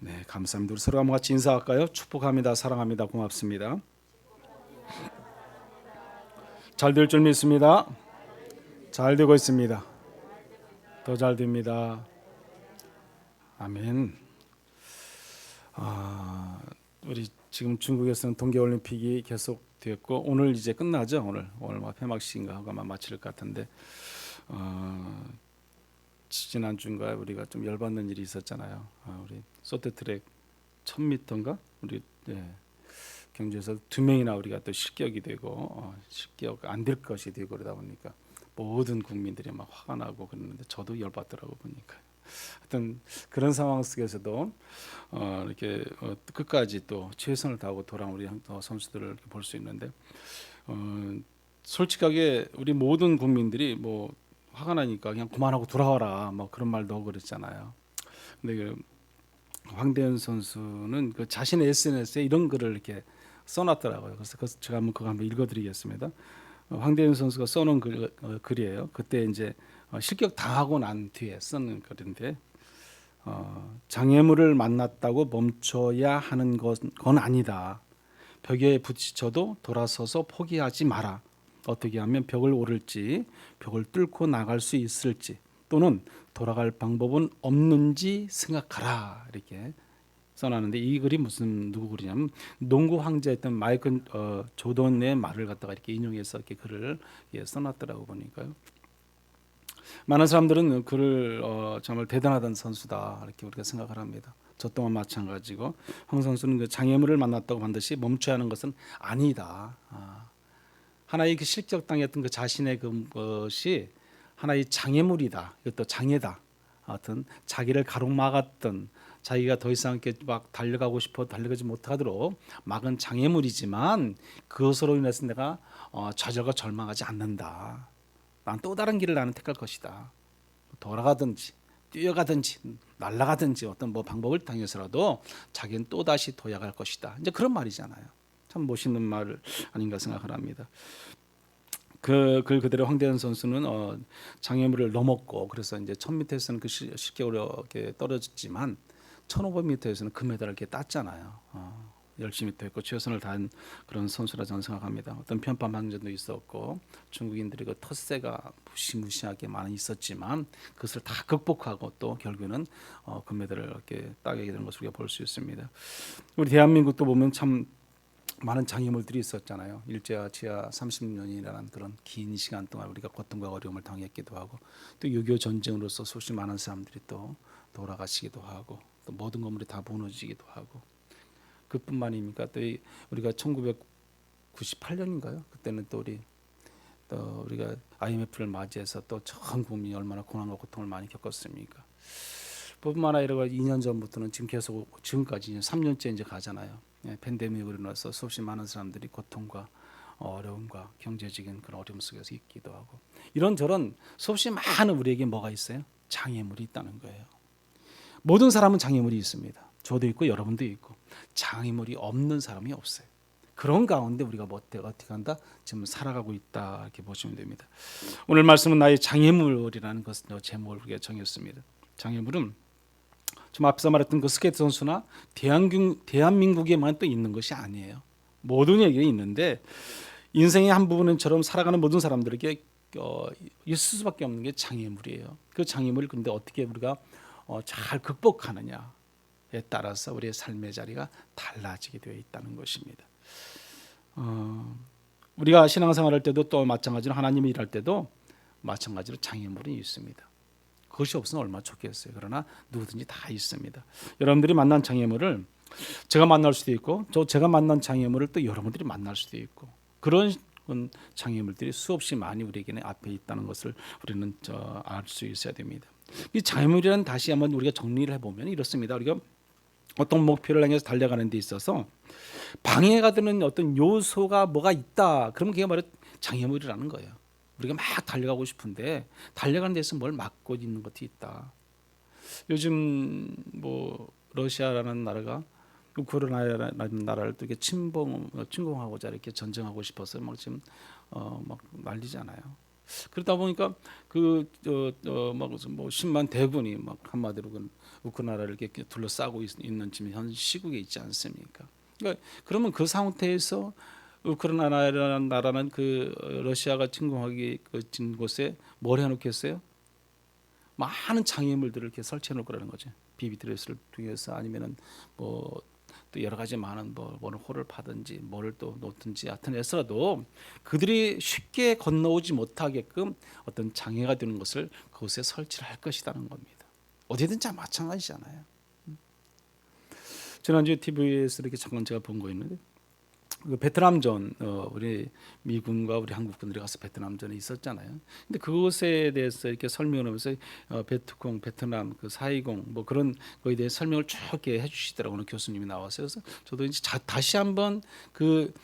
네, 감사합니다. 우리 서로 한번 같이 인사할까요? 축복합니다. 사랑합니다. 고맙습니다. 잘 될 줄 믿습니다. 잘 되고 있습니다. 더 잘 됩니다. 아멘. 우리 지금 중국에서는 동계올림픽이 계속되었고 오늘 이제 끝나죠. 오늘 폐막식인가 하고 아마 마칠 것 같은데 지난주인가 우리가 좀 열받는 일이 있었잖아요. 우리 쇼트트랙 1000m인가 우리 경주에서 2명이나 우리가 또 실격이 되고 실격 안 될 것이 되고 그러다 보니까 모든 국민들이 막 화가 나고 그러는데 저도 열받더라고 보니까. 하여튼 그런 상황 속에서도 이렇게 끝까지 또 최선을 다하고 돌아온 우리 선수들을 볼 수 있는데 솔직하게 우리 모든 국민들이 뭐 화가 나니까 그냥 그만하고 돌아와라 뭐 그런 말도 하고 그랬잖아요. 근데 그 황대현 선수는 그 자신의 SNS에 이런 글을 이렇게 써놨더라고요. 그래서 제가 그거 한번 읽어드리겠습니다. 황대현 선수가 써놓은 글이에요. 그때 이제 실격 당하고 난 뒤에 쓰는 글인데 장애물을 만났다고 멈춰야 하는 건 아니다. 벽에 부딪혀도 돌아서서 포기하지 마라. 어떻게 하면 벽을 오를지, 벽을 뚫고 나갈 수 있을지, 또는 돌아갈 방법은 없는지 생각하라. 이렇게 써놨는데 이 글이 무슨 누구 글이냐면 농구 황제였던 마이클 조던의 말을 갖다가 이렇게 인용해서 이렇게 글을 써놨더라고 보니까요. 많은 사람들은 그를 정말 대단하던 선수다 이렇게 우리가 생각을 합니다. 저 또한 마찬가지고 황 선수는 그 장애물을 만났다고 반드시 멈춰야 하는 것은 아니다. 하나의 그 실격당했던 그 자신의 그것이 하나의 장애물이다. 이것도 장애다. 하여튼 자기를 가로막았던 자기가 더 이상 이렇게 막 달려가고 싶어 달려가지 못하도록 막은 장애물이지만 그것으로 인해서 내가 좌절과 절망하지 않는다. 난 또 다른 길을 나는 택할 것이다. 돌아가든지 뛰어가든지 날아가든지 어떤 뭐 방법을 통해서라도 자기는 또 다시 도약할 것이다. 이제 그런 말이잖아요. 참 멋있는 말 아닌가 생각을 합니다. 그 글 그대로 황대현 선수는 장애물을 넘었고 그래서 이제 1000m에서는 그 실격으로 이렇게 떨어졌지만 1500m에서는 금메달을 이렇게 땄잖아요. 열심히 또 했고 최선을 다한 그런 선수라 저는 생각합니다. 어떤 편파 방전도 있었고 중국인들이 그 텃세가 무시무시하게 많이 있었지만 그것을 다 극복하고 또 결국에는 금메달을 이렇게 따게 되는 것을 우리가 볼 수 있습니다. 우리 대한민국도 보면 참 많은 장애물들이 있었잖아요. 일제와 지하 30년이라는 그런 긴 시간 동안 우리가 고통과 어려움을 당했기도 하고 또 6.25 전쟁으로서 수십 많은 사람들이 또 돌아가시기도 하고 또 모든 건물이 다 무너지기도 하고 그뿐만입니까? 또 우리가 1998년인가요? 그때는 또 우리가 IMF를 맞이해서 또 전 국민이 얼마나 고난과 고통을 많이 겪었습니까? 뿐만 아니라 2년 전부터는 지금 계속 지금까지 3년째 이제 가잖아요. 팬데믹으로 인해서 수없이 많은 사람들이 고통과 어려움과 경제적인 그런 어려움 속에서 있기도 하고 이런저런 수없이 많은 우리에게 뭐가 있어요? 장애물이 있다는 거예요. 모든 사람은 장애물이 있습니다. 저도 있고 여러분도 있고 장애물이 없는 사람이 없어요. 그런 가운데 우리가 어떻게 한다? 지금 살아가고 있다 이렇게 보시면 됩니다. 오늘 말씀은 나의 장애물이라는 것을 제목을 우리가 정했습니다. 장애물은 좀 앞서 말했던 그 스케이트 선수나 대한민국에만 또 있는 것이 아니에요. 모든 에게 있는데 인생의 한 부분처럼 살아가는 모든 사람들에게 있을 수밖에 없는 게 장애물이에요. 그 장애물을 근데 어떻게 우리가 잘 극복하느냐에 따라서 우리의 삶의 자리가 달라지게 되어 있다는 것입니다. 우리가 신앙생활할 때도 또 마찬가지로 하나님이 일할 때도 마찬가지로 장애물이 있습니다. 그것이 없으면 얼마나 좋겠어요. 그러나 누구든지 다 있습니다. 여러분들이 만난 장애물을 제가 만날 수도 있고 제가 만난 장애물을 또 여러분들이 만날 수도 있고 그런 장애물들이 수없이 많이 우리에게는 앞에 있다는 것을 우리는 알 수 있어야 됩니다. 이 장애물이란 다시 한번 우리가 정리를 해보면 이렇습니다. 우리가 어떤 목표를 향해서 달려가는 데 있어서 방해가 되는 어떤 요소가 뭐가 있다. 그러면 그게 바로 장애물이라는 거예요. 우리가 막 달려가고 싶은데 달려가는 데서 뭘 막고 있는 것이 있다. 요즘 뭐 러시아라는 나라가 우크라이나라는 나라를 또 이렇게 침공하고자 이렇게 전쟁하고 싶어서 막 지금 막 난리잖아요. 그러다 보니까 그막 뭐 10만 대군이 막 한마디로 그 우크라이나를 이렇게 둘러싸고 있는 지금 현 시국에 있지 않습니까? 그러니까 그러면 그 상태에서 우크라이나라는 나라는 그 러시아가 침공하기 진 곳에 뭘 해놓겠어요? 많은 장애물들을 이렇게 설치해 놓을 거라는 거죠. 비비드레스를 통해서 아니면은 뭐 또 여러 가지 많은 뭐를 홀을 파든지 뭐를 또 놓든지 하여튼 해서라도 그들이 쉽게 건너오지 못하게끔 어떤 장애가 되는 것을 그곳에 설치를 할 것이라는 겁니다. 어디든지 마찬가지잖아요. 지난주에 TV에서 이렇게 잠깐 제가 본 거 있는데 그 베트남전 우리 미군과 우리 한국군들이 가서 베트남전에 있었잖아요. 근데 그것에 대해서 이렇게 설명을 하면서 베트콩, 베트남, 그 4.20 뭐 그런 거에 대해 설명을 쭉 이렇게 해주시더라고요. 오늘 교수님이 나왔어요. 그래서 저도 이제 다시 한번 그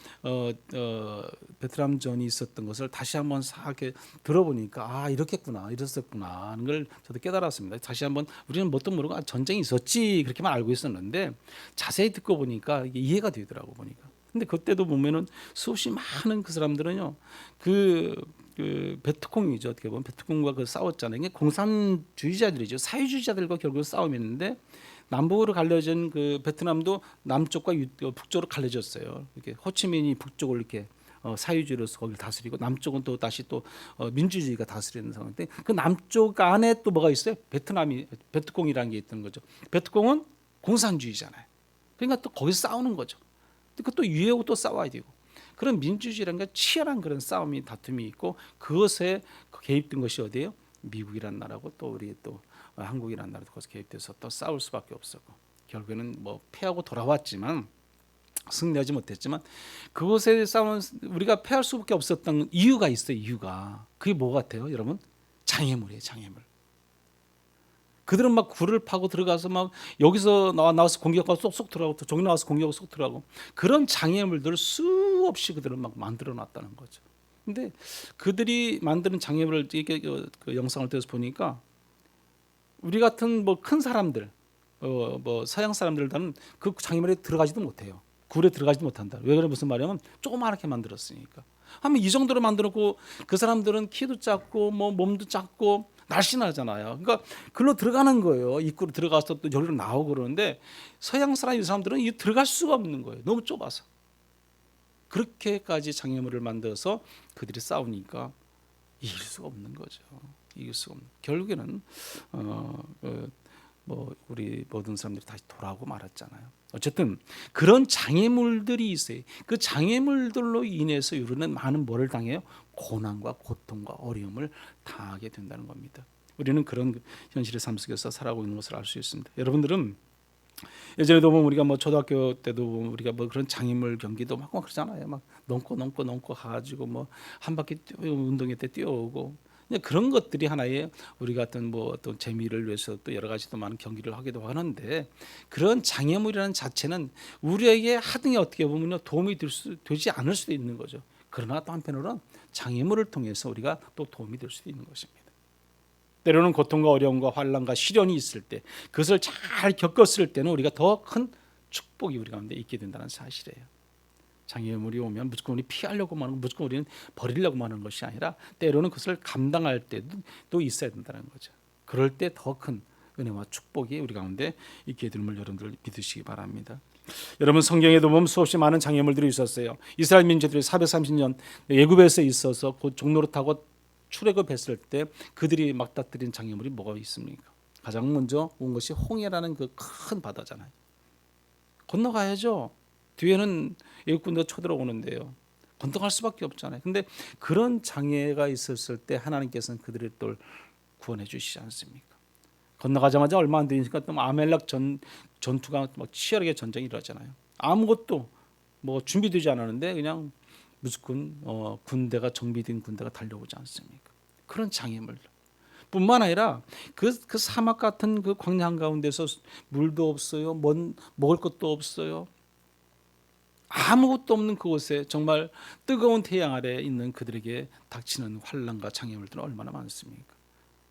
베트남전이 있었던 것을 다시 한번 이렇게 들어보니까 아 이렇겠구나, 이랬었구나 하는 걸 저도 깨달았습니다. 다시 한번 우리는 뭣도 모르고 전쟁이 있었지 그렇게만 알고 있었는데 자세히 듣고 보니까 이게 이해가 되더라고 보니까. 근데 그때도 보면은 수없이 많은 그 사람들은요, 그 베트콩이죠. 어떻게 보면 베트콩과 그 싸웠잖아요. 이게 공산주의자들이죠. 사회주의자들과 결국 싸움이었는데 남북으로 갈려진 그 베트남도 남쪽과 북쪽으로 갈려졌어요. 이렇게 호치민이 북쪽을 이렇게 사회주의로서 거기를 다스리고 남쪽은 또 다시 또 민주주의가 다스리는 상황인데 그 남쪽 안에 또 뭐가 있어요? 베트콩이라는 게 있던 거죠. 베트콩은 공산주의잖아요. 그러니까 또 거기서 싸우는 거죠. 그것도 유해하고 또 싸워야 되고 그런 민주주의라는 게 치열한 그런 싸움이 다툼이 있고 그것에 개입된 것이 어디예요? 미국이란 나라고 또 우리 또 한국이란 나라도 거기서 개입돼서 또 싸울 수밖에 없었고 결국에는 뭐 패하고 돌아왔지만 승리하지 못했지만 그것에 싸우는 우리가 패할 수밖에 없었던 이유가 있어요. 이유가 그게 뭐 같아요, 여러분? 장애물이에요, 장애물. 그들은 막 굴을 파고 들어가서 막 여기서 나와서 공격하고 쏙쏙 들어가고 또 저기 나와서 공격하고 쏙 들어가고 그런 장애물들을 수없이 그들은 막 만들어 놨다는 거죠. 근데 그들이 만드는 장애물을 이렇게 그 영상을 통해서 보니까 우리 같은 뭐 큰 사람들 뭐 서양 사람들은 그 장애물에 들어가지도 못해요. 굴에 들어가지도 못한다. 왜 그래? 무슨 말이냐면 조그맣게 만들었으니까. 하면 이 정도로 만들었고 그 사람들은 키도 작고 뭐 몸도 작고 날씬하잖아요. 그러니까 글로 들어가는 거예요. 입구로 들어가서 또 여기로 나오고 그러는데 서양 사람 이 사람들은 이 들어갈 수가 없는 거예요. 너무 좁아서. 그렇게까지 장애물을 만들어서 그들이 싸우니까 이길 수가 없는 거죠. 이길 수가 없는. 결국에는 뭐 우리 모든 사람들이 다시 돌아오고 말았잖아요. 어쨌든 그런 장애물들이 있어요. 그 장애물들로 인해서 우리는 많은 뭐를 당해요? 고난과 고통과 어려움을 당하게 된다는 겁니다. 우리는 그런 현실의 삶 속에서 살아가고 있는 것을 알 수 있습니다. 여러분들은 예전에도 보면 우리가 뭐 초등학교 때도 보면 우리가 뭐 그런 장애물 경기도 막 그러잖아요. 막 넘고 가지고 뭐 한 바퀴 운동회 때 뛰어오고 그런 것들이 하나의 우리 같은 뭐 어떤 재미를 위해서 또 여러 가지 또 많은 경기를 하기도 하는데 그런 장애물이라는 자체는 우리에게 하등에 어떻게 보면요 도움이 되지 않을 수도 있는 거죠. 그러나 또 한편으로는 장애물을 통해서 우리가 또 도움이 될 수도 있는 것입니다. 때로는 고통과 어려움과 환난과 시련이 있을 때 그것을 잘 겪었을 때는 우리가 더 큰 축복이 우리 가운데 있게 된다는 사실이에요. 장애물이 오면 무조건 우리 피하려고만 하는 무조건 우리는 버리려고만 하는 것이 아니라 때로는 그것을 감당할 때도 또 있어야 된다는 거죠. 그럴 때 더 큰 은혜와 축복이 우리 가운데 있게 됨을 여러분들 믿으시기 바랍니다. 여러분 성경에도 보면 수없이 많은 장애물들이 있었어요. 이스라엘 민족들이 430년 애굽에서 있어서 그 종로를 타고 출애굽했을 때 그들이 맞닥뜨린 장애물이 뭐가 있습니까? 가장 먼저 온 것이 홍해라는 그 큰 바다잖아요. 건너가야죠. 뒤에는 애국군대가 쳐들어오는데요. 건너갈 수밖에 없잖아요. 근데 그런 장애가 있었을 때 하나님께서는 그들을 또 구원해 주시지 않습니까? 건너가자마자 얼마 안 되니까 또 아멜렉 전투가 막 치열하게 전쟁이 일어나잖아요. 아무것도 뭐 준비되지 않았는데 그냥 무조건 군대가 정비된 군대가 달려오지 않습니까? 그런 장애물 뿐만 아니라 그 사막 같은 그 광야 한가운데서 물도 없어요. 먹을 것도 없어요. 아무것도 없는 그곳에 정말 뜨거운 태양 아래 있는 그들에게 닥치는 환난과 장애물들은 얼마나 많습니까?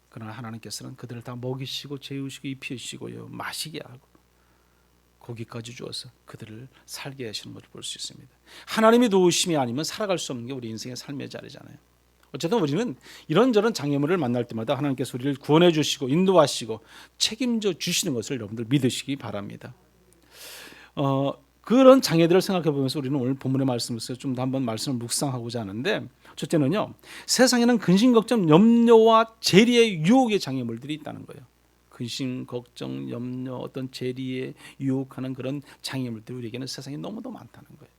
그러나 하나님께서는 그들을 다 먹이시고 재우시고 입히시고요 마시게 하고 고기까지 주어서 그들을 살게 하시는 것을 볼 수 있습니다. 하나님의 도우심이 아니면 살아갈 수 없는 게 우리 인생의 삶의 자리잖아요. 어쨌든 우리는 이런저런 장애물을 만날 때마다 하나님께서 우리를 구원해 주시고 인도하시고 책임져 주시는 것을 여러분들 믿으시기 바랍니다. 그런 장애들을 생각해 보면서 우리는 오늘 본문의 말씀에서 좀 더 한번 말씀을 묵상하고자 하는데, 첫째는요, 세상에는 근심, 걱정, 염려와 재리의 유혹의 장애물들이 있다는 거예요. 근심, 걱정, 염려, 어떤 재리에 유혹하는 그런 장애물들이 우리에게는 세상에 너무도 많다는 거예요.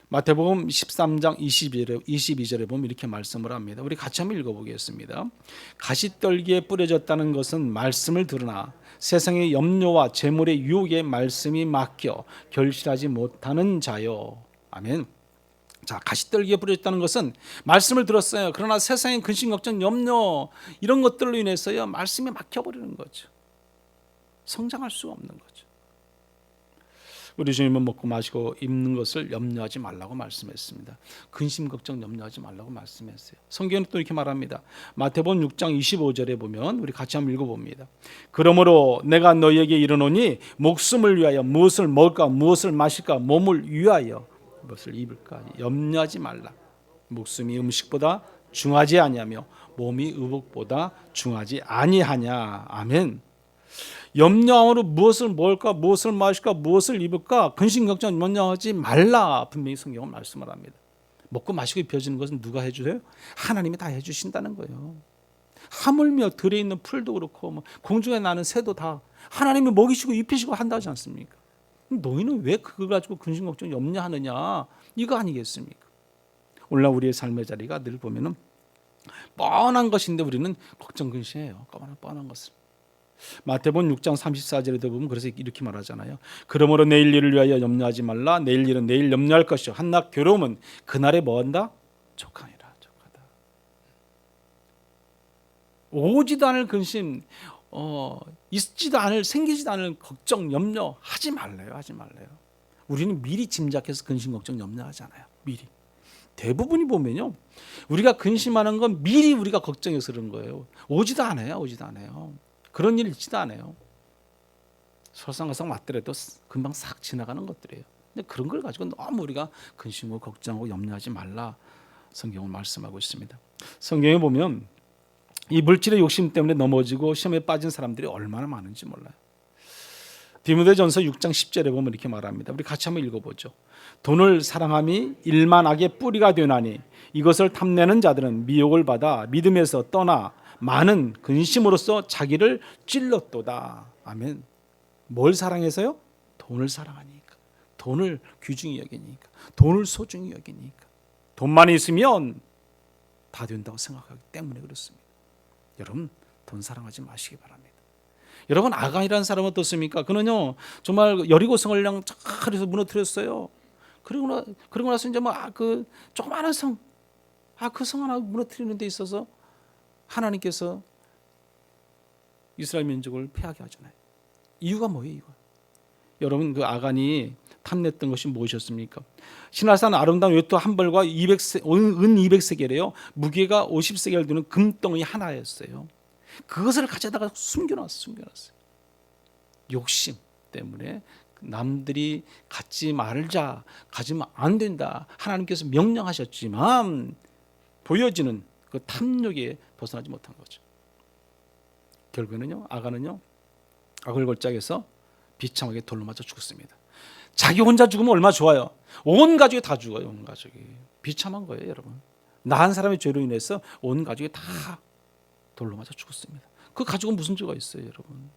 마태복음 13장 22절에 보면 이렇게 말씀을 합니다. 우리 같이 한번 읽어보겠습니다. 가시떨기에 뿌려졌다는 것은 말씀을 들으나 세상의 염려와 재물의 유혹에 말씀이 막혀 결실하지 못하는 자요. 아멘. 자, 가시떨기에 뿌려졌다는 것은 말씀을 들었어요. 그러나 세상의 근심, 걱정, 염려 이런 것들로 인해서요 말씀이 막혀버리는 거죠. 성장할 수가 없는 거죠. 우리 주님은 먹고 마시고 입는 것을 염려하지 말라고 말씀했습니다. 근심 걱정 염려하지 말라고 말씀했어요. 성경은 또 이렇게 말합니다. 마태복음 6장 25절에 보면 우리 같이 한번 읽어봅니다. 그러므로 내가 너희에게 이르노니 목숨을 위하여 무엇을 먹을까 무엇을 마실까 몸을 위하여 무엇을 입을까 염려하지 말라. 목숨이 음식보다 중하지 아니하며 몸이 의복보다 중하지 아니하냐. 아멘. 염려함으로 무엇을 먹을까 무엇을 마실까 무엇을 입을까 근심 걱정 염려하지 말라. 분명히 성경은 말씀을 합니다. 먹고 마시고 입혀지는 것은 누가 해주세요? 하나님이 다 해주신다는 거예요. 하물며 들에 있는 풀도 그렇고 공중에 나는 새도 다 하나님이 먹이시고 입히시고 한다지 않습니까? 너희는 왜 그걸 가지고 근심 걱정 염려하느냐 이거 아니겠습니까? 오늘날 우리의 삶의 자리가 늘 보면은 뻔한 것인데 우리는 걱정 근심해요. 뻔한 것을. 마태복음 6장 34절에도 보면 그래서 이렇게 말하잖아요. 그러므로 내일 일을 위하여 염려하지 말라. 내일 일은 내일 염려할 것이요 한낱 괴로움은 그날에 뭐한다? 족하니라. 족하다. 오지도 않을 근심, 있지도 않을 생기지도 않을 걱정 염려 하지 말래요. 하지 말래요. 우리는 미리 짐작해서 근심 걱정 염려하잖아요. 미리. 대부분이 보면요, 우리가 근심하는 건 미리 우리가 걱정해서 그런 거예요. 오지도 않아요. 그런 일 있지도 않아요. 설상가상 왔더라도 금방 싹 지나가는 것들이에요. 근데 그런 걸 가지고 너무 우리가 근심하고 걱정하고 염려하지 말라 성경은 말씀하고 있습니다. 성경에 보면 이 물질의 욕심 때문에 넘어지고 시험에 빠진 사람들이 얼마나 많은지 몰라요. 디모데전서 6장 10절에 보면 이렇게 말합니다. 우리 같이 한번 읽어보죠. 돈을 사랑함이 일만 악의 뿌리가 되나니 이것을 탐내는 자들은 미혹을 받아 믿음에서 떠나 많은 근심으로써 자기를 찔렀도다. 아멘. 뭘 사랑해서요? 돈을 사랑하니까. 돈을 귀중히 여기니까. 돈을 소중히 여기니까. 돈만 있으면 다 된다고 생각하기 때문에 그렇습니다. 여러분 돈 사랑하지 마시기 바랍니다. 여러분 아간이라는 사람은 어떻습니까? 그는요 정말 여리고성을 그냥 잘해서 무너뜨렸어요. 그러고 나서 이제 그 조그마한 성, 그 성 하나 무너뜨리는 데 있어서 하나님께서 이스라엘 민족을 패하게 하잖아요. 이유가 뭐예요? 이거? 여러분 그 아간이 탐냈던 것이 무엇이었습니까? 신화산 아름다운 외투 한 벌과 은 200세겔이에요. 무게가 50세겔 되는 금덩이 하나였어요. 그것을 가져다가 숨겨놨어요. 욕심 때문에 남들이 갖지 말자, 가지면 안 된다. 하나님께서 명령하셨지만 보여지는 그 탐욕에 벗어나지 못한 거죠. 결국에는요, 아간은요, 아글골짜기에서 비참하게 돌로 맞아 죽었습니다. 자기 혼자 죽으면 얼마나 좋아요. 온 가족이 다 죽어요. 온 가족이. 비참한 거예요, 여러분. 나 한 사람의 죄로 인해서 온 가족이 다 돌로 맞아 죽었습니다. 그 가족은 무슨 죄가 있어요, 여러분?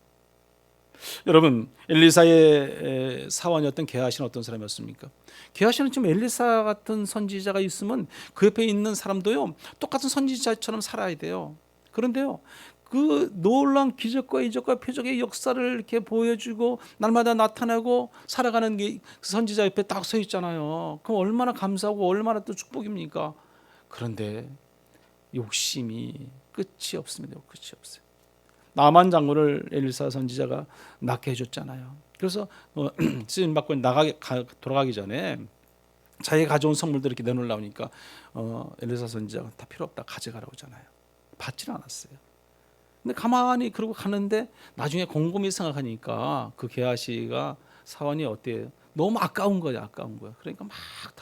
여러분, 엘리사의 사원이었던 게하시는 어떤 사람이었습니까? 게하시는 지금 엘리사 같은 선지자가 있으면 그 옆에 있는 사람도요 똑같은 선지자처럼 살아야 돼요. 그런데요, 그 놀라운 기적과 이적과 표적의 역사를 이렇게 보여주고 날마다 나타내고 살아가는 게 선지자 옆에 딱 서 있잖아요. 그럼 얼마나 감사하고 얼마나 또 축복입니까? 그런데 욕심이 끝이 없습니다. 끝이 없어요. 나만 장군을 엘리사 선지자가 낳게 해줬잖아요. 그래서 쓰임 받고 돌아가기 전에 자기가 가져온 선물들 이렇게 내놓으려니까 엘리사 선지자가 다 필요 없다 가져가라고 하잖아요. 받지는 않았어요. 근데 가만히 그러고 가는데 나중에 곰곰이 생각하니까 그 게하시가 사원이 어때요? 너무 아까운 거야. 그러니까 막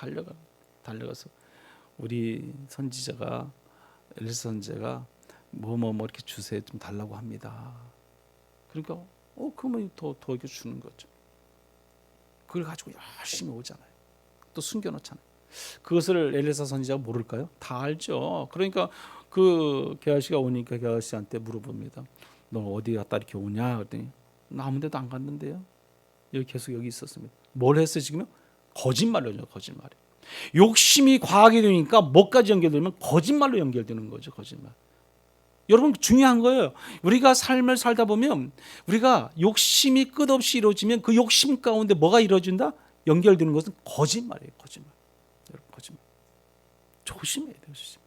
달려가서 우리 선지자가 엘리사 선지자가 뭐 이렇게 주세요 좀 달라고 합니다. 그러니까 그러면 더 이렇게 주는 거죠. 그걸 가지고 열심히 오잖아요. 또 숨겨놓잖아요. 그것을 엘리사 선지자가 모를까요? 다 알죠. 그러니까 그 게하시가 오니까 게하시한테 물어봅니다. 너 어디 갔다 이렇게 오냐? 그랬더니 나 아무 데도 안 갔는데요. 계속 여기 있었습니다. 뭘 했어요 지금요? 거짓말을 해요. 거짓말. 욕심이 과하게 되니까 뭐까지 연결되면 거짓말로 연결되는 거죠. 거짓말. 여러분 중요한 거예요. 우리가 삶을 살다 보면 우리가 욕심이 끝없이 이루어지면 그 욕심 가운데 뭐가 이루어진다? 연결되는 것은 거짓말이에요. 거짓말. 여러분 거짓말. 조심해야 돼요. 조심.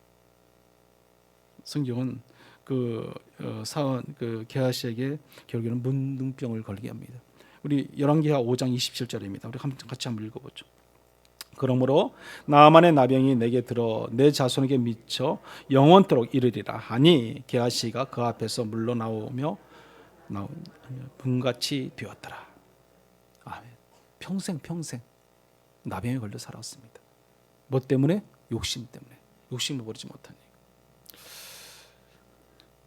성경은 그 게하시에게 결국에는 문둥병을 걸게 합니다. 우리 열왕기하 5장 27절입니다. 우리 같이 한번 읽어보죠. 그러므로 나만의 나병이 내게 들어 내 자손에게 미쳐 영원토록 이르리라 하니 게하시가 그 앞에서 물러나오며 분같이 되었더라. 아멘. 평생 나병에 걸려 살았습니다. 뭐 때문에? 욕심 때문에. 욕심을 버리지 못하니.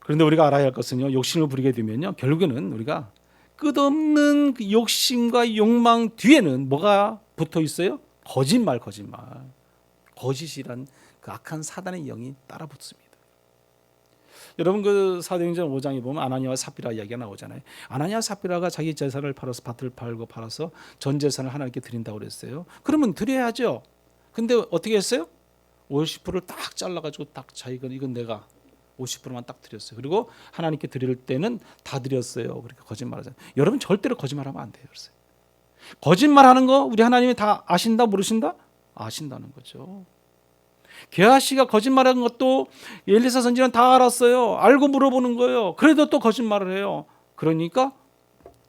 그런데 우리가 알아야 할 것은요, 욕심을 부리게 되면요, 결국에는 우리가 끝없는 그 욕심과 욕망 뒤에는 뭐가 붙어 있어요? 거짓말. 거짓이란 그 악한 사단의 영이 따라 붙습니다. 여러분 그 사도행전 5장에 보면 아나니아와 삽비라 이야기가 나오잖아요. 아나니아와 삽비라가 자기 재산을 팔아서 밭을 팔고 팔아서 전 재산을 하나님께 드린다고 그랬어요. 그러면 드려야죠. 근데 어떻게 했어요? 50%를 딱 잘라가지고 딱 자기가 이건 내가 50%만 딱 드렸어요. 그리고 하나님께 드릴 때는 다 드렸어요. 그렇게 거짓말하잖아요. 여러분 절대로 거짓말하면 안 돼요. 그래서 거짓말하는 거 우리 하나님이 다 아신다 모르신다? 아신다는 거죠. 게하시가 거짓말한 것도 엘리사 선지자는 다 알았어요. 알고 물어보는 거예요. 그래도 또 거짓말을 해요. 그러니까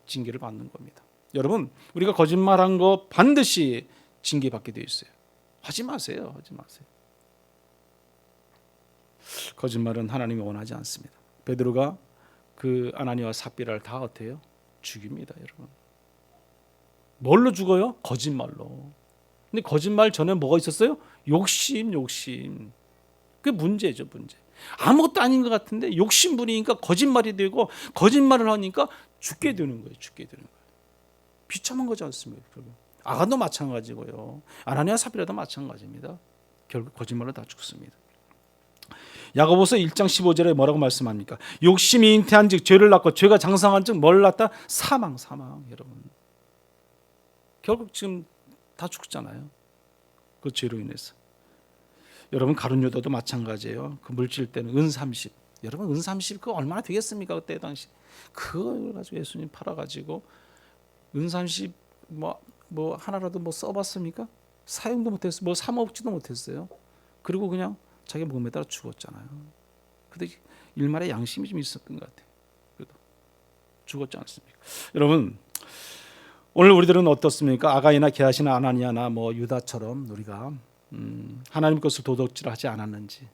징계를 받는 겁니다. 여러분 우리가 거짓말한 거 반드시 징계받게 되어 있어요. 하지 마세요. 거짓말은 하나님이 원하지 않습니다. 베드로가 그 아나니아와 삽비라를 다 어때요? 죽입니다, 여러분. 뭘로 죽어요? 거짓말로. 근데 거짓말 전에 뭐가 있었어요? 욕심. 그게 문제죠, 문제. 아무것도 아닌 것 같은데 욕심 부리니까 거짓말이 되고 거짓말을 하니까 죽게 되는 거예요. 비참한 거지 않습니까? 아간도 마찬가지고요. 아나니아 삽비라도 마찬가지입니다. 결국 거짓말로 다 죽습니다. 야고보서 1장 15절에 뭐라고 말씀합니까? 욕심이 잉태한즉 죄를 낳고 죄가 장성한즉 뭘 낳다? 사망. 여러분 결국 지금 다 죽잖아요. 그 죄로 인해서. 여러분 가룟유다도 마찬가지예요. 그 물질 때는 은 30. 여러분 은 30 그거 얼마나 되겠습니까? 그때 당시 그걸 가지고 예수님 팔아가지고 은 30 뭐 하나라도 뭐 써봤습니까? 사용도 못했어요. 뭐 사 먹지도 못했어요. 그리고 그냥 자기 몸에다가 죽었잖아요. 근데 일말의 양심이 좀 있었던 것 같아요. 그래도 죽었지 않습니까? 여러분 오늘 우리들은 어떻습니까? 아가이나 게하시나 아나니아나 뭐 유다처럼 우리가 하나님 것을 도둑질하지 않았는지,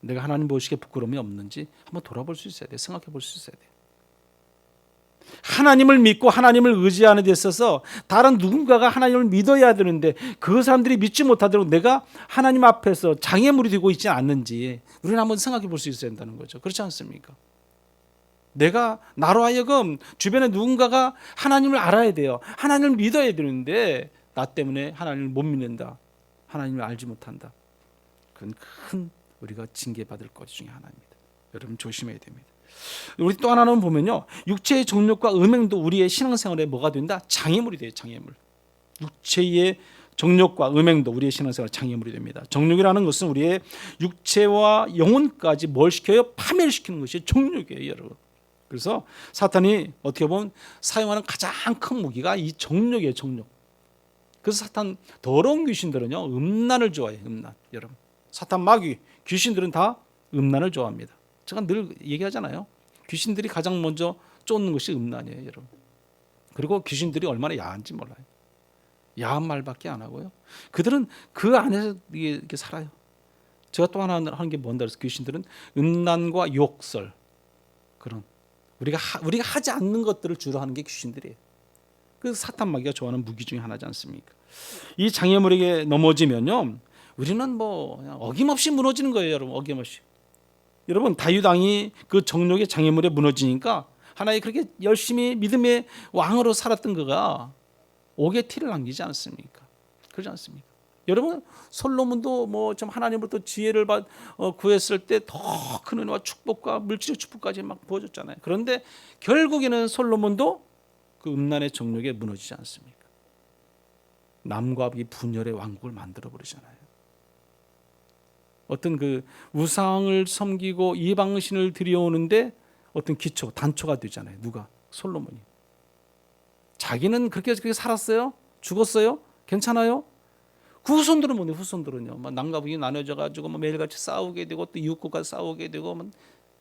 내가 하나님 보시기에 부끄러움이 없는지 한번 돌아볼 수 있어야 돼. 생각해 볼 수 있어야 돼. 하나님을 믿고 하나님을 의지하는 데 있어서 다른 누군가가 하나님을 믿어야 되는데 그 사람들이 믿지 못하도록 내가 하나님 앞에서 장애물이 되고 있지 않는지 우리는 한번 생각해 볼 수 있어야 된다는 거죠. 그렇지 않습니까? 내가 나로 하여금 주변에 누군가가 하나님을 알아야 돼요. 하나님을 믿어야 되는데 나 때문에 하나님을 못 믿는다. 하나님을 알지 못한다. 그건 큰 우리가 징계받을 것 중에 하나입니다. 여러분 조심해야 됩니다. 우리 또 하나는 보면요, 육체의 정욕과 음행도 우리의 신앙생활에 뭐가 된다? 장애물이 돼요. 장애물. 육체의 정욕과 음행도 우리의 신앙생활 장애물이 됩니다. 정욕이라는 것은 우리의 육체와 영혼까지 뭘 시켜요? 파멸시키는 것이 정욕이에요, 여러분. 그래서 사탄이 어떻게 보면 사용하는 가장 큰 무기가 이 정욕이에요, 정욕. 그래서 사탄 더러운 귀신들은요, 음란을 좋아해요, 음란. 여러분, 사탄 마귀 귀신들은 다 음란을 좋아합니다. 제가 늘 얘기하잖아요. 귀신들이 가장 먼저 쫓는 것이 음란이에요, 여러분. 그리고 귀신들이 얼마나 야한지 몰라요. 야한 말밖에 안 하고요. 그들은 그 안에서 이렇게 살아요. 제가 또 하나 하는 게 뭔가 해서 귀신들은 음란과 욕설, 그런 우리가 하지 않는 것들을 주로 하는 게 귀신들이에요. 그래서 사탄 마귀가 좋아하는 무기 중에 하나지 않습니까? 이 장애물에게 넘어지면요, 우리는 뭐 그냥 어김없이 무너지는 거예요, 여러분. 어김없이. 여러분, 다윗 왕이 그 정욕의 장애물에 무너지니까 하나의 그렇게 열심히 믿음의 왕으로 살았던 그가 옥에 티를 남기지 않습니까? 그러지 않습니까? 여러분, 솔로몬도 뭐 좀 하나님으로부터 지혜를 구했을 때 더 큰 은혜와 축복과 물질의 축복까지 막 부어줬잖아요. 그런데 결국에는 솔로몬도 그 음란의 정욕에 무너지지 않습니까? 남과 북이 분열의 왕국을 만들어 버리잖아요. 어떤 그 우상을 섬기고 이방신을 들여오는데 어떤 기초, 단초가 되잖아요. 누가? 솔로몬이. 자기는 그렇게 살았어요? 죽었어요? 괜찮아요? 그 후손들은 뭐냐? 후손들은요, 막 남과 북이 나눠져 가지고 매일같이 싸우게 되고 또 이웃국과 싸우게 되고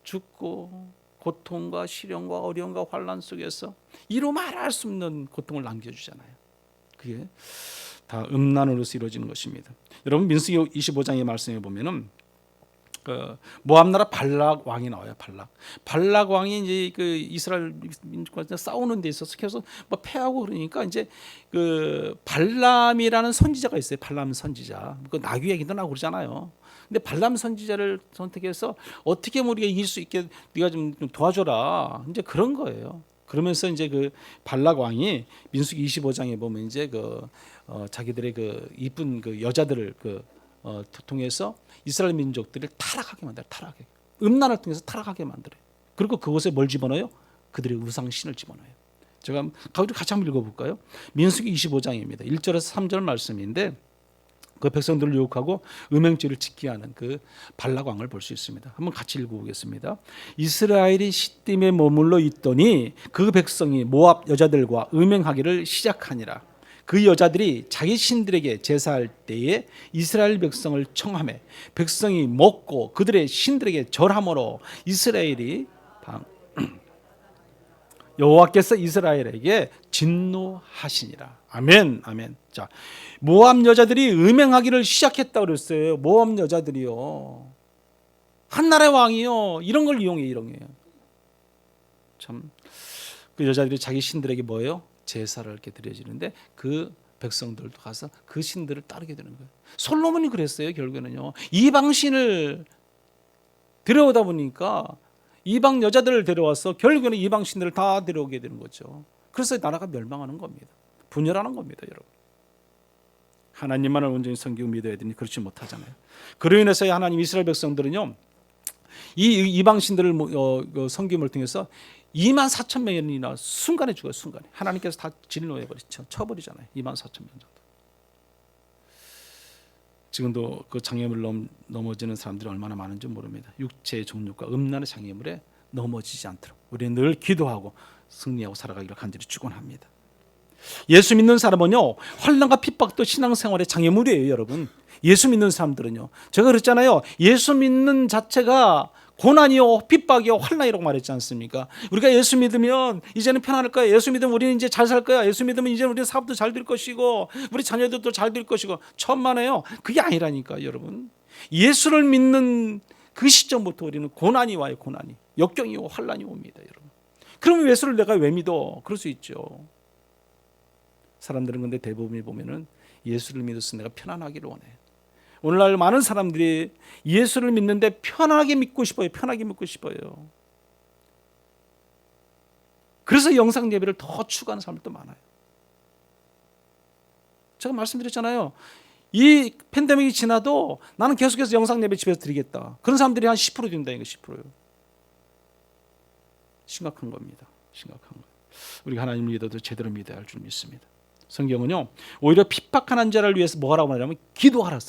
죽고 고통과 시련과 어려움과 환난 속에서 이루 말할 수 없는 고통을 남겨주잖아요. 그게 다 음란으로서 이루어지는 것입니다. 여러분, 민수기 25장의 말씀에 보면은 그 모압 나라 발락 왕이 나와요. 발락 왕이 이제 그 이스라엘 민족과 싸우는 데 있어서 계속 뭐 패하고 그러니까 이제 그 발람이라는 선지자가 있어요. 발람 선지자. 그 나귀 얘기도 나오고 그러잖아요. 근데 발람 선지자를 선택해서 어떻게 우리가 이길 수 있게 네가 좀 도와줘라. 이제 그런 거예요. 그러면서 이제 그 발락 왕이 민수기 25장에 보면 이제 자기들의 그 이쁜 그 여자들을 통해서 이스라엘 민족들을 타락하게 만들어요. 음란을 통해서 타락하게 만들어요. 그리고 그곳에 뭘 집어넣어요? 그들의 우상신을 집어넣어요. 제가 같이 한번 읽어볼까요? 민수기 25장입니다. 1절에서 3절 말씀인데 그 백성들을 유혹하고 음행죄를 짓게 하는 그 발락 왕을 볼 수 있습니다. 한번 같이 읽어보겠습니다. 이스라엘이 시딤에 머물러 있더니 그 백성이 모압 여자들과 음행하기를 시작하니라. 그 여자들이 자기 신들에게 제사할 때에 이스라엘 백성을 청하매 백성이 먹고 그들의 신들에게 절함으로 이스라엘이 여호와께서 이스라엘에게 진노하시니라. 아멘, 아멘. 자, 모압 여자들이 음행하기를 시작했다 그랬어요. 모압 여자들이요. 한 나라의 왕이요. 이런 걸 이용해. 참, 그 여자들이 자기 신들에게 뭐예요? 제사를 이렇게 드려지는데 그 백성들도 가서 그 신들을 따르게 되는 거예요. 솔로몬이 그랬어요. 결국에는요. 이방 신을 데려오다 보니까 이방 여자들을 데려와서 결국에는 이방 신들을 다 데려오게 되는 거죠. 그래서 나라가 멸망하는 겁니다. 분열하는 겁니다, 여러분. 하나님만을 온전히 섬기고 믿어야 되니 그렇지 못하잖아요. 그로 인해서 하나님 이스라엘 백성들은요, 이 이방 신들을 섬김을 통해서 2만 4천 명이나 순간에 죽어요. 순간에 하나님께서 다 진노해버리죠. 쳐버리잖아요. 2만 4천 명 정도. 지금도 그 장애물 넘어지는 사람들이 얼마나 많은지 모릅니다. 육체의 정욕과 음란의 장애물에 넘어지지 않도록 우리는 늘 기도하고 승리하고 살아가기를 간절히 축원합니다. 예수 믿는 사람은요, 환난과 핍박도 신앙생활의 장애물이에요, 여러분. 예수 믿는 사람들은요, 제가 그랬잖아요. 예수 믿는 자체가 고난이요, 핍박이요, 환난이라고 말했지 않습니까? 우리가 예수 믿으면 이제는 편안할 거야. 예수 믿으면 우리는 이제 잘 살 거야. 예수 믿으면 이제 우리 사업도 잘 될 것이고 우리 자녀들도 잘 될 것이고 천만에요. 그게 아니라니까, 여러분. 예수를 믿는 그 시점부터 우리는 고난이 와요. 고난이. 역경이 오고 환난이 옵니다, 여러분. 그러면 예수를 내가 왜 믿어? 그럴 수 있죠. 사람들은 근데 대부분이 보면은 예수를 믿어서 내가 편안하기를 원해. 오늘날 많은 사람들이 예수를 믿는데 편하게 믿고 싶어요. 편하게 믿고 싶어요. 그래서 영상 예배를 더 추구하는 사람들도 많아요. 제가 말씀드렸잖아요. 이 팬데믹이 지나도 나는 계속해서 영상 예배 집에서 드리겠다. 그런 사람들이 한 10% 된다는 거, 10%요. 심각한 겁니다. 심각한 거. 우리가 하나님을 믿어도 제대로 믿어야 할 줄 믿습니다. 성경은요, 오히려 핍박하는 자를 위해서 뭐 하라고 하냐면 기도하라.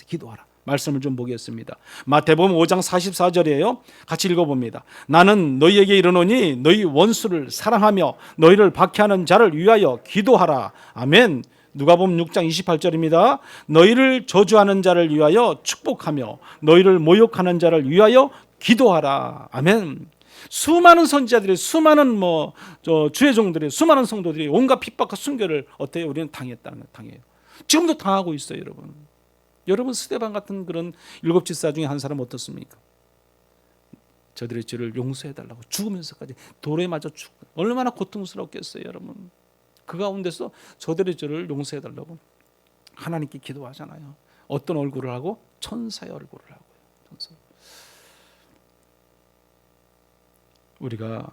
말씀을 좀 보겠습니다. 마태복음 5장 44절이에요. 같이 읽어봅니다. 나는 너희에게 이르노니 너희 원수를 사랑하며 너희를 박해하는 자를 위하여 기도하라. 아멘. 누가복음 6장 28절입니다. 너희를 저주하는 자를 위하여 축복하며 너희를 모욕하는 자를 위하여 기도하라. 아멘. 수많은 선지자들이, 수많은 주의 종들이, 수많은 성도들이 온갖 핍박과 순교를 어때요? 우리는 당해요. 지금도 당하고 있어요, 여러분. 여러분, 스데반 같은 그런 7집사 중에 한 사람 어떻습니까? 저들의 죄를 용서해달라고 죽으면서까지 돌에 맞아 죽고 얼마나 고통스럽겠어요, 여러분. 그 가운데서 저들의 죄를 용서해달라고 하나님께 기도하잖아요. 어떤 얼굴을 하고? 천사의 얼굴을 하고요. 천사. 우리가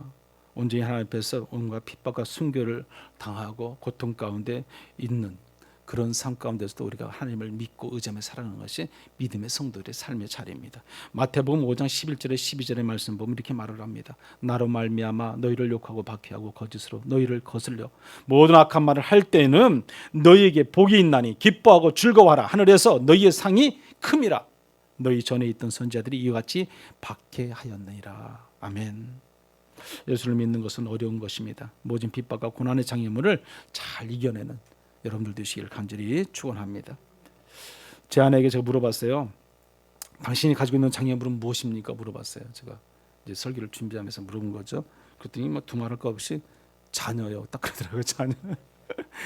온전히 하나님 앞에서 온갖 핍박과 순교를 당하고 고통 가운데 있는 그런 삶 가운데서도 우리가 하나님을 믿고 의지하며 살아가는 것이 믿음의 성도들의 삶의 자리입니다. 마태복음 5장 11절에 12절의 말씀 보면 이렇게 말을 합니다. 나로 말미암아 너희를 욕하고 박해하고 거짓으로 너희를 거슬려 모든 악한 말을 할 때는 너희에게 복이 있나니 기뻐하고 즐거워하라. 하늘에서 너희의 상이 큼이라. 너희 전에 있던 선지자들이 이와 같이 박해하였느니라. 아멘. 예수를 믿는 것은 어려운 것입니다. 모진 핍박과 고난의 장애물을 잘 이겨내는 여러분들 되시기를 간절히 축원합니다. 제 아내에게 제가 물어봤어요. 당신이 가지고 있는 장애물은 무엇입니까? 물어봤어요. 제가 이제 설교를 준비하면서 물어본 거죠. 그랬더니 뭐 두말할 거 없이 자녀요. 딱 그러더라고요. 자녀.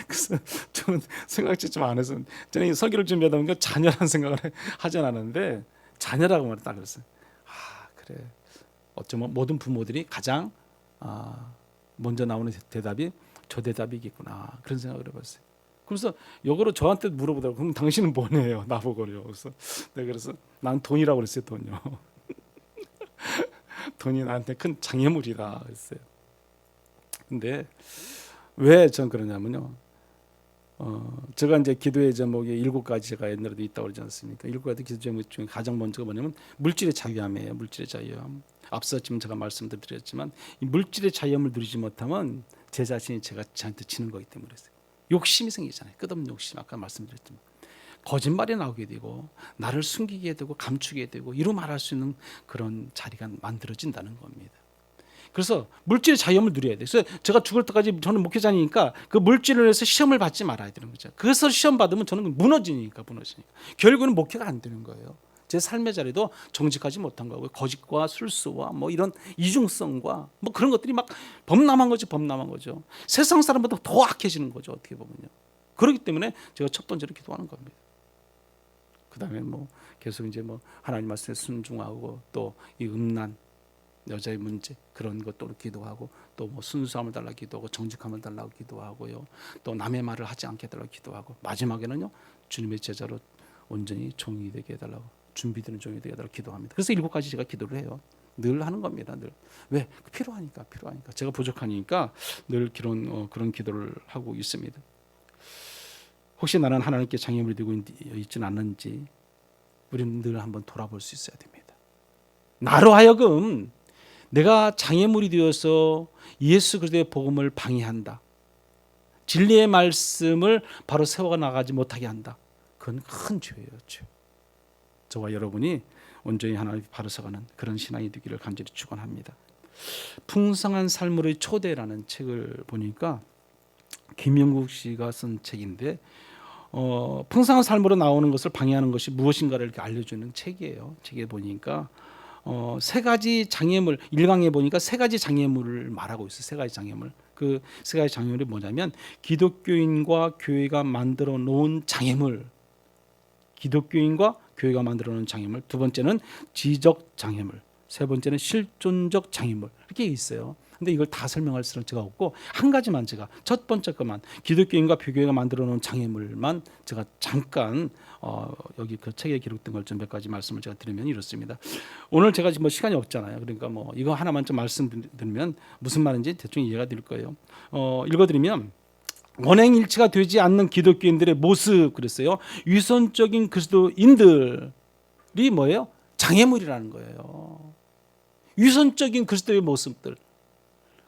그래서 저는 생각지 좀 안 해서 저는 설교를 준비하다 보니까 자녀라는 생각을 하지 않았는데 자녀라고 말을 딱 그랬어요. 아 그래. 어쩌면 모든 부모들이 가장 먼저 나오는 대답이 저 대답이겠구나 그런 생각을 해봤어요. 그래서 역으로 저한테 물어보더라고요. 그럼 당신은 뭐네요? 나보고요. 그래서 내가 그래서 난 돈이라고 그랬어요. 돈요. 돈이 나한테 큰 장애물이다 그랬어요. 근데 왜 전 그러냐면요. 제가 이제 기도의 제목이 7가지 제가 옛날에도 있다고 그러지 않습니까? 7가지 기도 제목 중에 가장 먼저가 뭐냐면 물질의 자유함이에요. 물질의 자유함. 앞서 지금 제가 말씀드렸지만 이 물질의 자유함을 누리지 못하면 제 자신이 저한테 지는 거기 때문에 그랬어요. 욕심이 생기잖아요. 끝없는 욕심. 아까 말씀드렸지만 거짓말이 나오게 되고 나를 숨기게 되고 감추게 되고 이루 말할 수 있는 그런 자리가 만들어진다는 겁니다. 그래서 물질의 자유함을 누려야 돼요. 그래서 제가 죽을 때까지 저는 목회자니까 그 물질을 해서 시험을 받지 말아야 되는 거죠. 그래서 시험 받으면 저는 무너지니까. 결국은 목회가 안 되는 거예요. 제 삶의 자리도 정직하지 못한 거고 거짓과 술수와 뭐 이런 이중성과 뭐 그런 것들이 막 범람한 거죠. 세상 사람보다 더 악해지는 거죠. 어떻게 보면요. 그렇기 때문에 제가 첫 번째로 기도하는 겁니다. 그다음에 뭐 계속 이제 뭐 하나님 말씀에 순종하고 또 이 음란 여자의 문제 그런 것도 기도하고 또 뭐 순수함을 달라고 기도하고 정직함을 달라고 기도하고요. 또 남의 말을 하지 않게 해달라고 기도하고 마지막에는요 주님의 제자로 온전히 종이 되게 해달라고 준비되는 종이 되게 해달라고 기도합니다. 그래서 7가지 제가 기도를 해요. 늘 하는 겁니다. 늘. 왜? 필요하니까. 제가 부족하니까 늘 그런 기도를 하고 있습니다. 혹시 나는 하나님께 장애물이 되고 있지는 않는지 우리는 늘 한번 돌아볼 수 있어야 됩니다. 나로 하여금 내가 장애물이 되어서 예수 그리스도의 복음을 방해한다. 진리의 말씀을 바로 세워 나가지 못하게 한다. 그건 큰 죄예요. 죄. 저와 여러분이 온전히 하나님 바로 서가는 그런 신앙이 되기를 간절히 축원합니다. 풍성한 삶으로의 초대라는 책을 보니까 김영국 씨가 쓴 책인데 풍성한 삶으로 나오는 것을 방해하는 것이 무엇인가를 이렇게 알려주는 책이에요. 책에 보니까 3가지 장애물 1강에 보니까 3가지 장애물을 말하고 있어요. 3가지 장애물. 그 3가지 장애물이 뭐냐면 기독교인과 교회가 만들어 놓은 장애물. 기독교인과 교회가 만들어 놓은 장애물. 2번째는 지적 장애물. 3번째는 실존적 장애물. 이렇게 있어요. 근데 이걸 다 설명할 수는 제가 없고 한 가지만 제가 첫 번째 것만 기독교인과 교회가 만들어 놓은 장애물만 제가 잠깐 여기 그 책에 기록된 걸 좀 몇 가지 말씀을 제가 드리면 이렇습니다. 오늘 제가 지금 뭐 시간이 없잖아요. 그러니까 뭐 이거 하나만 좀 말씀드리면 무슨 말인지 대충 이해가 될 거예요. 읽어드리면 원행일치가 되지 않는 기독교인들의 모습 그랬어요. 위선적인 그리스도인들이 뭐예요? 장애물이라는 거예요. 위선적인 그리스도의 모습들.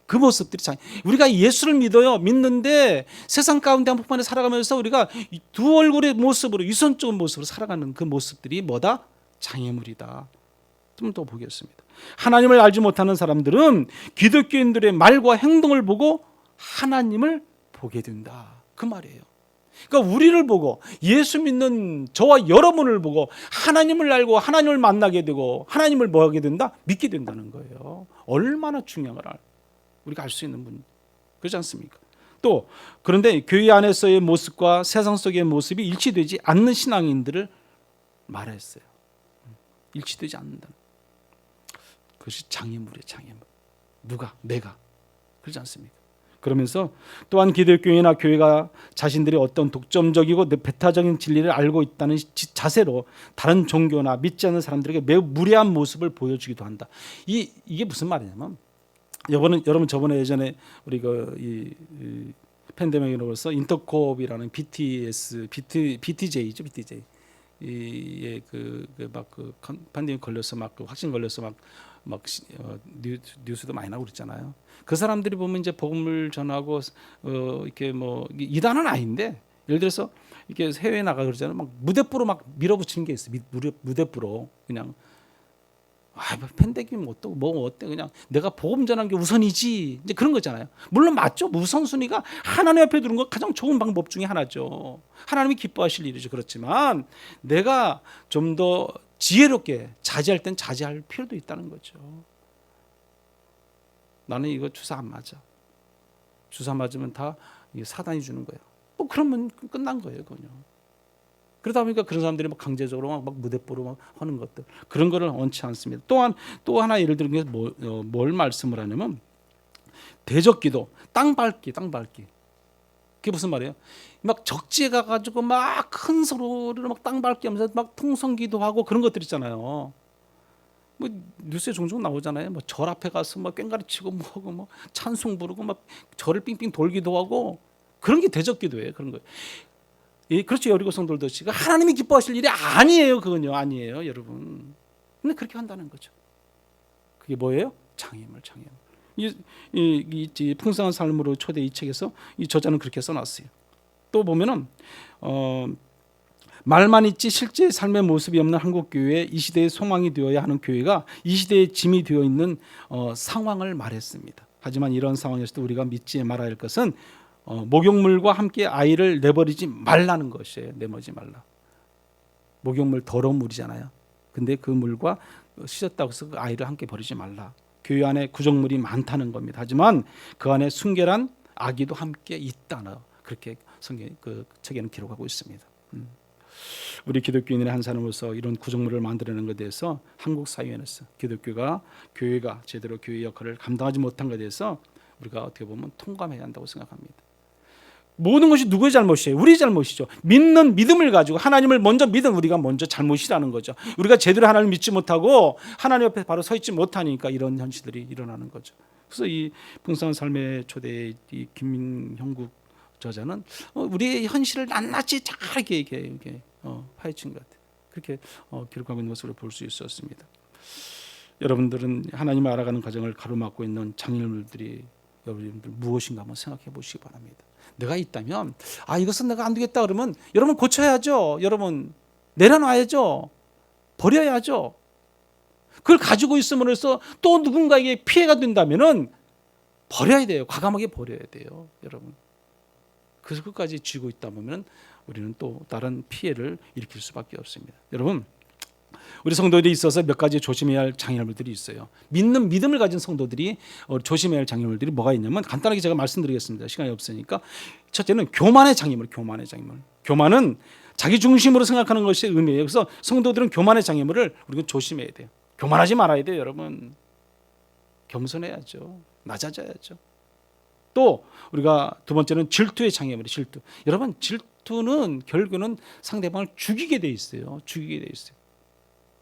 그 모습들이 우리가 예수를 믿는데 세상 가운데 한복판에 살아가면서 우리가 두 얼굴의 모습으로 위선적인 모습으로 살아가는 그 모습들이 뭐다? 장애물이다. 좀 더 보겠습니다. 하나님을 알지 못하는 사람들은 기독교인들의 말과 행동을 보고 하나님을 보게 된다. 그 말이에요. 그러니까 우리를 보고 예수 믿는 저와 여러분을 보고 하나님을 알고 하나님을 만나게 되고 하나님을 뭐 하게 된다? 믿게 된다는 거예요. 얼마나 중요한 걸 우리가 알 수 있는 분 그렇지 않습니까? 또 그런데 교회 안에서의 모습과 세상 속의 모습이 일치되지 않는 신앙인들을 말했어요. 일치되지 않는다. 그것이 장애물이에요. 장애물. 누가? 내가. 그렇지 않습니까? 그러면서 또한 기독교회나 교회가 자신들이 어떤 독점적이고 배타적인 진리를 알고 있다는 자세로 다른 종교나 믿지 않는 사람들에게 매우 무례한 모습을 보여주기도 한다. 이게 무슨 말이냐면, 여러분 저번에 예전에 우리 이 팬데믹으로서 인터콥이라는 BTJ죠, BTJ. 팬데믹 걸려서 확진 걸려서 뉴스도 많이 나오고 그랬잖아요. 그 사람들이 보면 이제 복음을 전하고 이렇게 이단은 아닌데, 예를 들어서 이렇게 해외에 나가 그러잖아요. 막 무대뽀로 막 밀어붙이는 게 있어. 무대뽀로 그냥 팬데믹 뭐 어때 그냥 내가 복음 전하는 게 우선이지, 이제 그런 거잖아요. 물론 맞죠. 우선순위가 하나님 앞에 두는 거 가장 좋은 방법 중에 하나죠. 하나님이 기뻐하실 일이죠. 그렇지만 내가 좀 더 지혜롭게 자제할 땐 자제할 필요도 있다는 거죠. 나는 이거 주사 안 맞아. 주사 맞으면 다 사단이 주는 거야. 그러면 끝난 거예요, 그건요. 그러다 보니까 그런 사람들이 강제적으로 막 무대뽀로 하는 것들, 그런 거를 원치 않습니다. 또한 또 하나 예를 들면 뭘 말씀을 하냐면, 대적기도, 땅 밟기. 그게 무슨 말이에요? 막 적지에 가가지고 막 큰 소리로 막 땅 밟기 하면서 막 통성기도 하고 그런 것들 있잖아요. 뉴스에 종종 나오잖아요. 절 앞에 가서 꽹과리 치고 하고 찬송 부르고 절을 삥삥 돌기도 하고, 그런 게 대적기도예요. 그런 거예요. 그렇죠. 여리고 성도들도 지금 하나님이 기뻐하실 일이 아니에요. 그건요, 아니에요, 여러분. 근데 그렇게 한다는 거죠. 그게 뭐예요? 장애물. 이 풍성한 삶으로 초대 이 책에서 이 저자는 그렇게 써놨어요. 또 보면은 말만 있지 실제 삶의 모습이 없는 한국 교회에 이 시대의 소망이 되어야 하는 교회가 이 시대의 짐이 되어 있는 상황을 말했습니다. 하지만 이런 상황에서도 우리가 믿지 말아야 할 것은 목욕물과 함께 아이를 내버리지 말라는 것이에요. 내버리지 말라. 목욕물 더러운 물이잖아요. 근데 그 물과 씻었다고 해서 그 아이를 함께 버리지 말라. 교회 안에 구정물이 많다는 겁니다. 하지만 그 안에 순결한 아기도 함께 있다는, 그렇게 성경 그 책에는 기록하고 있습니다. 우리 기독교인의 한 사람으로서 이런 구정물을 만들어내는 것에 대해서 한국 사회에서 교회가 제대로 교회 역할을 감당하지 못한 것에 대해서 우리가 어떻게 보면 통감해야 한다고 생각합니다. 모든 것이 누구의 잘못이에요? 우리의 잘못이죠. 믿는 믿음을 가지고 하나님을 먼저 믿은 우리가 먼저 잘못이라는 거죠. 우리가 제대로 하나님을 믿지 못하고 하나님 앞에 바로 서 있지 못하니까 이런 현실들이 일어나는 거죠. 그래서 이 풍성한 삶의 초대의 이 김형국 저자는 우리의 현실을 낱낱이 잘 이렇게 파헤친 것 같아요. 그렇게 기록하고 있는 것으로 볼 수 있었습니다. 여러분들은 하나님을 알아가는 과정을 가로막고 있는 장애물들이 여러분들 무엇인가 한번 생각해 보시기 바랍니다. 내가 있다면 이것은 내가 안 되겠다 그러면 여러분 고쳐야죠. 여러분 내려놔야죠. 버려야죠. 그걸 가지고 있음으로써 또 누군가에게 피해가 된다면은 버려야 돼요. 과감하게 버려야 돼요, 여러분. 그래서 끝까지 쥐고 있다 보면 우리는 또 다른 피해를 일으킬 수밖에 없습니다. 여러분, 우리 성도들이 있어서 몇 가지 조심해야 할 장애물들이 있어요. 믿음을 가진 성도들이 조심해야 할 장애물들이 뭐가 있냐면, 간단하게 제가 말씀드리겠습니다. 시간이 없으니까. 첫째는 교만의 장애물. 교만은 자기 중심으로 생각하는 것이 의미예요. 그래서 성도들은 교만의 장애물을 우리가 조심해야 돼요. 교만하지 말아야 돼요, 여러분. 겸손해야죠. 낮아져야죠. 또 우리가 두 번째는 질투의 장애물이 질투. 여러분, 질투는 결국은 상대방을 죽이게 돼 있어요.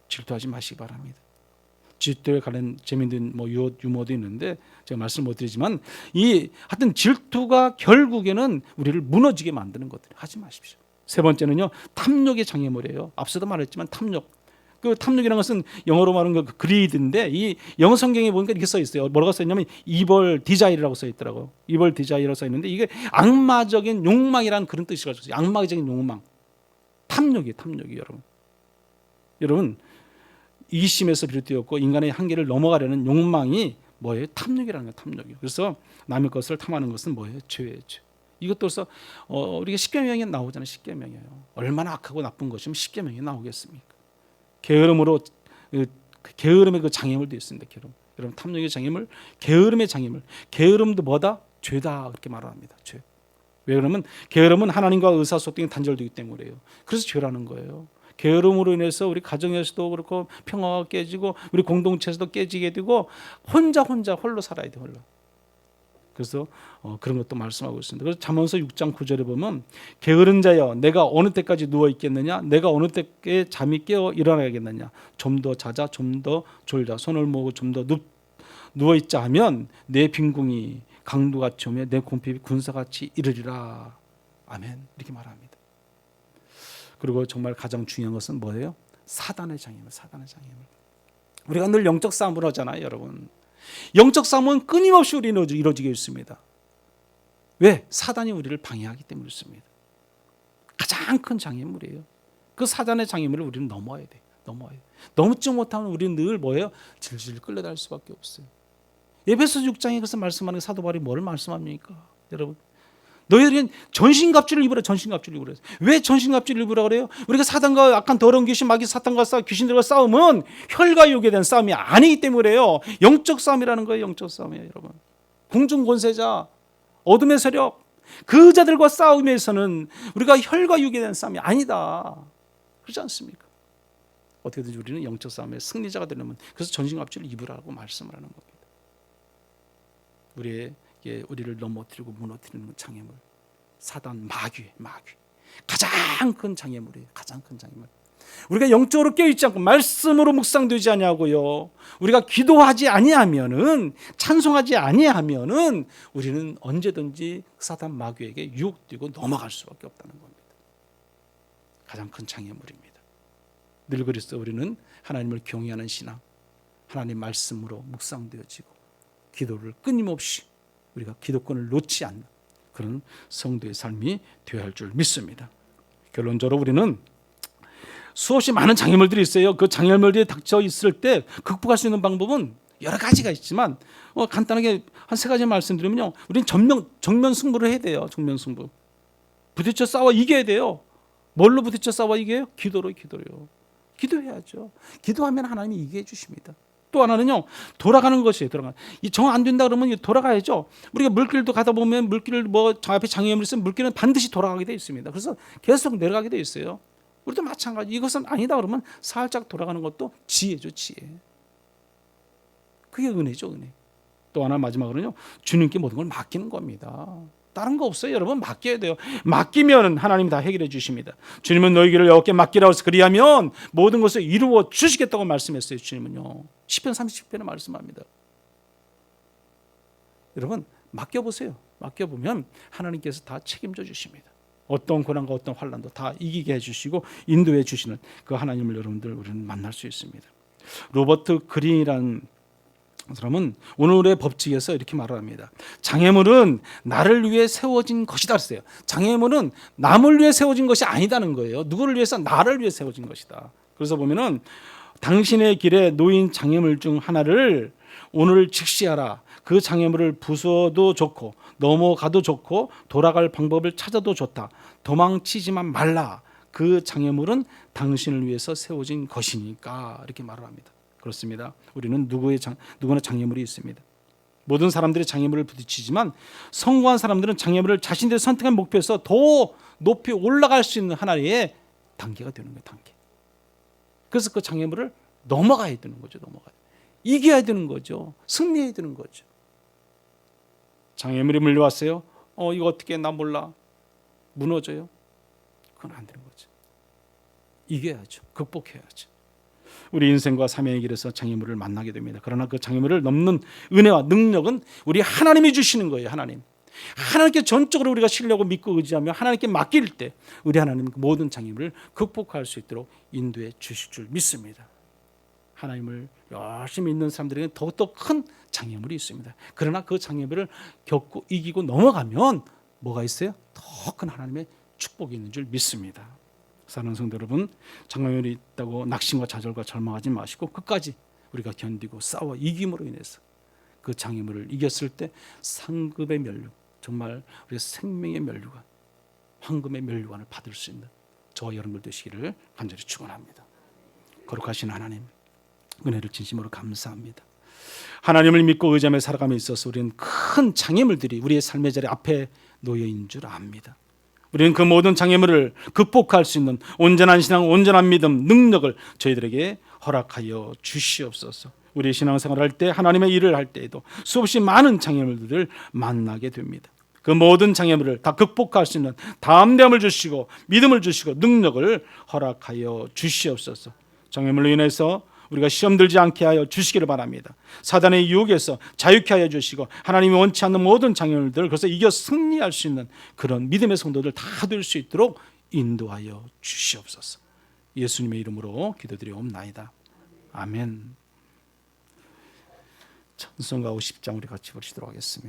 질투하지 마시기 바랍니다. 질투에 관한 재미있는 유머도 있는데 제가 말씀 못 드리지만 하여튼 질투가 결국에는 우리를 무너지게 만드는 것들 하지 마십시오. 세 번째는요, 탐욕의 장애물이에요. 앞서도 말했지만 탐욕. 그 탐욕이라는 것은 영어로 말하는 그 그리드인데, 이 영어 성경에 보니까 이렇게 써 있어요. 뭐라고 써 있냐면 evil desire라고 써 있더라고요. evil desire라고 써 있는데 이게 악마적인 욕망이라는 그런 뜻이 가지고 있어요. 악마적인 욕망. 탐욕이 여러분 이기심에서 비롯되었고 인간의 한계를 넘어가려는 욕망이 뭐예요? 탐욕이라는 거예요. 탐욕이. 그래서 남의 것을 탐하는 것은 뭐예요? 죄예요. 죄. 이것도 그래서 우리가 십계명에 나오잖아요. 십계명이에요. 얼마나 악하고 나쁜 것이면 십계명에 나오겠습니까? 게으름의 그 장애물도 있습니다. 여러분, 탐욕의 장애물, 게으름의 장애물. 게으름도 뭐다? 죄다, 그렇게 말합니다. 죄. 왜 그러면 게으름은 하나님과 의사소통이 단절되기 때문이에요. 그래서 죄라는 거예요. 게으름으로 인해서 우리 가정에서도 그렇고 평화가 깨지고 우리 공동체에서도 깨지게 되고 홀로 살아야 돼. 홀로. 그래서 그런 것도 말씀하고 있습니다. 그래서 잠언서 6장 9절에 보면 게으른 자여 내가 어느 때까지 누워 있겠느냐, 내가 어느 때에 잠이 깨어 일어나겠느냐, 좀 더 자자, 좀 더 졸자, 손을 모으고 좀 더 누워 있자 하면 내 빈궁이 강도같이 오며 내 궁핍이 군사같이 이르리라. 아멘. 이렇게 말합니다. 그리고 정말 가장 중요한 것은 뭐예요? 사단의 장애물, 사단의 장애물. 우리가 늘 영적 싸움을 하잖아요, 여러분. 영적 싸움은 끊임없이 우리는 이루어지게 있습니다. 왜? 사단이 우리를 방해하기 때문에 그렇습니다. 가장 큰 장애물이에요. 그 사단의 장애물을 우리는 넘어야 돼. 넘어야 돼. 넘지 못하면 우리는 늘 뭐예요? 질질 끌려다닐 수밖에 없어요. 에베소 6장에 그래서 말씀하는 사도 바울이 뭘 말씀합니까? 여러분, 너희들은 전신갑주를 입으라. 전신갑주를 입으라. 왜 전신갑주를 입으라 그래요? 우리가 사단과 악한 더러운 귀신, 마귀, 사탄과 귀신들과 싸움은 혈과 육에 대한 싸움이 아니기 때문에 그래요. 영적 싸움이라는 거예요. 영적 싸움이에요, 여러분. 공중 권세자, 어둠의 세력, 그 자들과 싸움에서는 우리가 혈과 육에 대한 싸움이 아니다. 그렇지 않습니까? 어떻게든지 우리는 영적 싸움의 승리자가 되려면 그래서 전신갑주를 입으라고 말씀을 하는 겁니다. 우리를 넘어뜨리고 무너뜨리는 장애물, 사단, 마귀 가장 큰 장애물이에요. 가장 큰 장애물. 우리가 영적으로 깨어있지 않고 말씀으로 묵상되지 아니하고요, 우리가 기도하지 아니하면은, 찬송하지 아니하면은 우리는 언제든지 사단, 마귀에게 유혹되고 넘어갈 수밖에 없다는 겁니다. 가장 큰 장애물입니다. 늘 그리스도 우리는 하나님을 경외하는 신앙, 하나님 말씀으로 묵상되어지고 기도를 끊임없이 우리가 기도권을 놓지 않는 그런 성도의 삶이 되어야 할 줄 믿습니다. 결론적으로 우리는 수없이 많은 장애물들이 있어요. 그 장애물들이 닥쳐 있을 때 극복할 수 있는 방법은 여러 가지가 있지만 간단하게 한 3가지 말씀드리면요, 우리는 정면 승부를 해야 돼요. 정면 승부. 부딪혀 싸워 이겨야 돼요. 뭘로 부딪혀 싸워 이겨요? 기도로요. 기도해야죠. 기도하면 하나님이 이기게 해주십니다. 또 하나는요, 돌아가는 것이에요. 이 정 안 된다 그러면 돌아가야죠. 우리가 물길도 가다 보면 물길을 앞에 장애물이 있으면 물길은 반드시 돌아가게 되어 있습니다. 그래서 계속 내려가게 되어 있어요. 우리도 마찬가지. 이것은 아니다 그러면 살짝 돌아가는 것도 지혜죠, 지혜. 그게 은혜죠, 은혜. 또 하나 마지막으로는요, 주님께 모든 걸 맡기는 겁니다. 다른 거 없어요, 여러분. 맡겨야 돼요. 맡기면 하나님이 다 해결해 주십니다. 주님은 너희 길을 여호와께 맡기라고 해서 그리하면 모든 것을 이루어 주시겠다고 말씀했어요. 주님은요, 시편 30편에 말씀합니다. 여러분, 맡겨보세요. 맡겨보면 하나님께서 다 책임져 주십니다. 어떤 고난과 어떤 환난도 다 이기게 해주시고 인도해 주시는 그 하나님을 여러분들 우리는 만날 수 있습니다. 로버트 그린이라는 사람은 오늘의 법칙에서 이렇게 말을 합니다. 장애물은 나를 위해 세워진 것이다 했어요. 장애물은 남을 위해 세워진 것이 아니다는 거예요. 누구를 위해서? 나를 위해 세워진 것이다. 그래서 보면은 당신의 길에 놓인 장애물 중 하나를 오늘 직시하라. 그 장애물을 부숴도 좋고 넘어가도 좋고 돌아갈 방법을 찾아도 좋다. 도망치지만 말라. 그 장애물은 당신을 위해서 세워진 것이니까. 이렇게 말을 합니다. 그렇습니다. 우리는 누구나 장애물이 있습니다. 모든 사람들이 장애물을 부딪히지만 성공한 사람들은 장애물을 자신들이 선택한 목표에서 더 높이 올라갈 수 있는 하나의 단계가 되는 거예요. 단계. 그래서 그 장애물을 넘어가야 되는 거죠. 이겨야 되는 거죠. 승리해야 되는 거죠. 장애물이 물려왔어요. 이거 어떻게 나 몰라. 무너져요. 그건 안 되는 거죠. 이겨야죠. 극복해야죠. 우리 인생과 사명의 길에서 장애물을 만나게 됩니다. 그러나 그 장애물을 넘는 은혜와 능력은 우리 하나님이 주시는 거예요. 하나님께 전적으로 우리가 신뢰하고 믿고 의지하며 하나님께 맡길 때 우리 하나님은 모든 장애물을 극복할 수 있도록 인도해 주실 줄 믿습니다. 하나님을 열심히 믿는 사람들에게는 더욱더 큰 장애물이 있습니다. 그러나 그 장애물을 겪고 이기고 넘어가면 뭐가 있어요? 더 큰 하나님의 축복이 있는 줄 믿습니다. 사랑하는 성도 여러분, 장애물이 있다고 낙심과 좌절과 절망하지 마시고 끝까지 우리가 견디고 싸워 이김으로 인해서 그 장애물을 이겼을 때 상급의 면류, 정말 우리의 생명의 면류관, 황금의 면류관을 받을 수 있는 저와 여러분들 되시기를 간절히 축원합니다. 거룩하신 하나님, 은혜를 진심으로 감사합니다. 하나님을 믿고 의지하며 살아감에 있어서 우리는 큰 장애물들이 우리의 삶의 자리 앞에 놓여 있는 줄 압니다. 우리는 그 모든 장애물을 극복할 수 있는 온전한 신앙, 온전한 믿음, 능력을 저희들에게 허락하여 주시옵소서. 우리 신앙생활을 할 때, 하나님의 일을 할 때에도 수없이 많은 장애물들을 만나게 됩니다. 그 모든 장애물을 다 극복할 수 있는 담대함을 주시고 믿음을 주시고 능력을 허락하여 주시옵소서. 장애물로 인해서 우리가 시험 들지 않게 하여 주시기를 바랍니다. 사단의 유혹에서 자유케 하여 주시고 하나님이 원치 않는 모든 장애물들을 그래서 이겨 승리할 수 있는 그런 믿음의 성도들 다 될 수 있도록 인도하여 주시옵소서. 예수님의 이름으로 기도드리옵나이다. 아멘. 찬송가 50장 우리 같이 보시도록 하겠습니다.